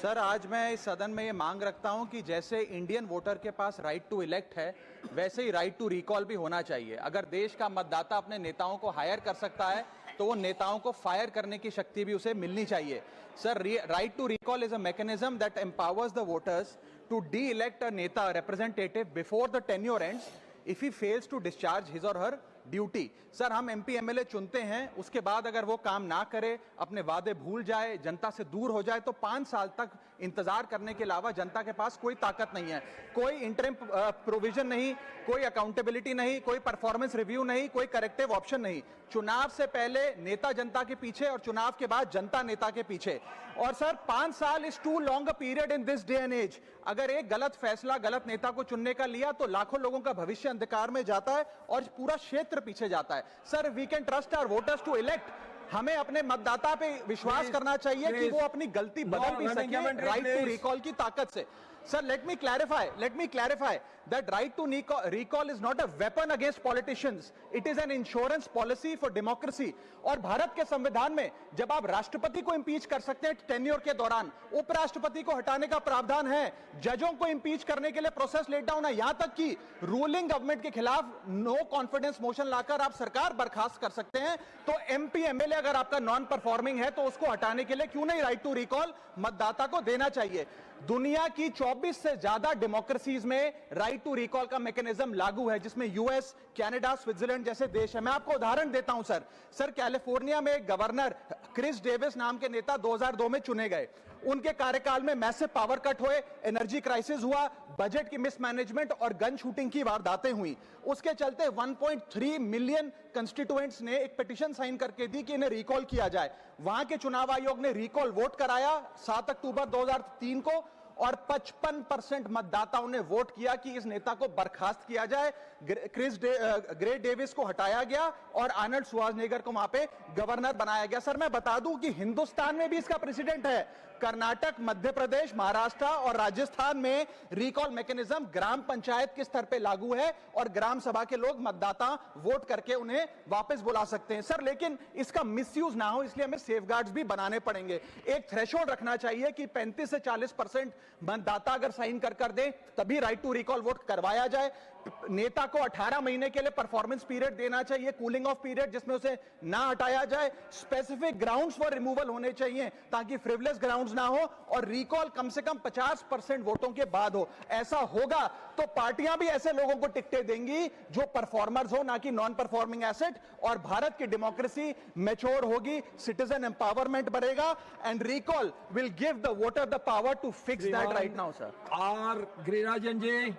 Sir, आज मैं इस सदन में ये मांग रखता हूं कि जैसे इंडियन वोटर के पास राइट टू इलेक्ट है, वैसे ही राइट टू रिकॉल भी होना चाहिए। अगर देश का मतदाता अपने नेताओं को हायर कर सकता है तो वो नेताओं को फायर करने की शक्ति भी उसे मिलनी चाहिए। Sir, right to recall is a mechanism that empowers the voters to de elect a neta representative before the tenure ends if he fails to discharge his or her duty. Sir, हम MP MLA चुनते हैं, उसके बाद अगर वो काम ना करे, अपने वादे भूल जाए, जनता से दूर हो जाए, तो 5 साल तक इंतजार करने के अलावा जनता के पास कोई ताकत नहीं है। कोई इंटरिम प्रोविजन नहीं, कोई अकाउंटेबिलिटी नहीं, कोई परफॉर्मेंस रिव्यू नहीं, कोई करेक्टिव ऑप्शन नहीं। चुनाव से पहले नेता जनता के पीछे और चुनाव के बाद जनता नेता के पीछे। और सर, 5 साल is too long a period in this day and age. अगर एक गलत फैसला गलत नेता को चुनने का लिया तो लाखों लोगों का भविष्य अंधकार में जाता है और पूरा क्षेत्र पीछे जाता है। Sir, we can trust our voters to elect. हमें अपने मतदाता पे विश्वास करना चाहिए कि वो अपनी गलती बदल भी सके राइट टू रिकॉल की ताकत से। Sir, let me clarify that right to recall is not a weapon against politicians. It is an insurance policy for democracy. और भारत के संविधान में जब आप राष्ट्रपति को इंपीच कर सकते हैं टेन्योर के दौरान, उपराष्ट्रपति को हटाने का प्रावधान है, जजों को इंपीच करने के लिए प्रोसेस लेट डाउन है, यहां तक कि रूलिंग गवर्नमेंट के खिलाफ नो कॉन्फिडेंस मोशन लाकर आप सरकार बर्खास्त कर सकते हैं। तो एमपी एमएलए अगर आपका नॉन परफॉर्मिंग है तो उसको हटाने के लिए क्यों नहीं राइट टू रिकॉल मतदाता को देना चाहिए। दुनिया की 24 से ज्यादा डेमोक्रेसीज में राइट टू रिकॉल का मैकेनिज्म लागू है, जिसमें यूएस, कनाडा, स्विट्जरलैंड जैसे देश है। मैं आपको उदाहरण देता हूं सर, कैलिफोर्निया में गवर्नर क्रिस डेविस नाम के नेता 2002 में चुने गए। उनके कार्यकाल में मैसिव पावर कट हुए, एनर्जी क्राइसिस हुआ, बजट की मिसमैनेजमेंट और गन शूटिंग की वारदातें हुई। उसके चलते 1.3 मिलियन कंस्टिट्यूएंट्स ने एक पिटीशन साइन करके दी कि इन्हें रिकॉल किया जाए। वहां के चुनाव आयोग ने रिकॉल वोट कराया 7 अक्टूबर 2003 को और 55% मतदाताओं ने वोट किया कि इस नेता को बर्खास्त किया जाए। ग्रे डेविस को हटाया गया और आर्नल्ड श्वार्ज़नेगर को वहां पे गवर्नर बनाया गया। सर, मैं बता दूं कि हिंदुस्तान में भी इसका प्रेसिडेंट है। कर्नाटक, मध्य प्रदेश, महाराष्ट्र और राजस्थान में रिकॉल मैकेनिज्म ग्राम पंचायत के स्तर पे लागू है और ग्राम सभा के लोग मतदाता वोट करके उन्हें वापस बुला सकते हैं। सर, लेकिन इसका मिसयूज ना हो इसलिए हमें सेफगार्ड्स भी बनाने पड़ेंगे। एक थ्रेशोल्ड रखना चाहिए कि 35 से 40% मतदाता अगर साइन कर दे तभी राइट टू रिकॉल वोट करवाया जाए। नेता को 18 महीने के लिए परफॉर्मेंस पीरियड देना चाहिए, कूलिंग ऑफ पीरियड, जिसमें उसे ना हटाया जाए। स्पेसिफिक ग्राउंड्स फॉर रिमूवल होने चाहिए ताकि फ्रिवलेस ग्राउंड्स ना हो और रिकॉल कम से कम 50% वोटों के बाद हो। ऐसा होगा तो पार्टियां भी ऐसे लोगों को टिकटें देंगी जो परफॉर्मर्स हो, ना कि नॉन परफॉर्मिंग एसेट, और भारत की डेमोक्रेसी मैच्योर होगी, सिटीजन एम्पावरमेंट बढ़ेगा and recall will give the voter the power to fix that right now. Sir, R Girirajan ji.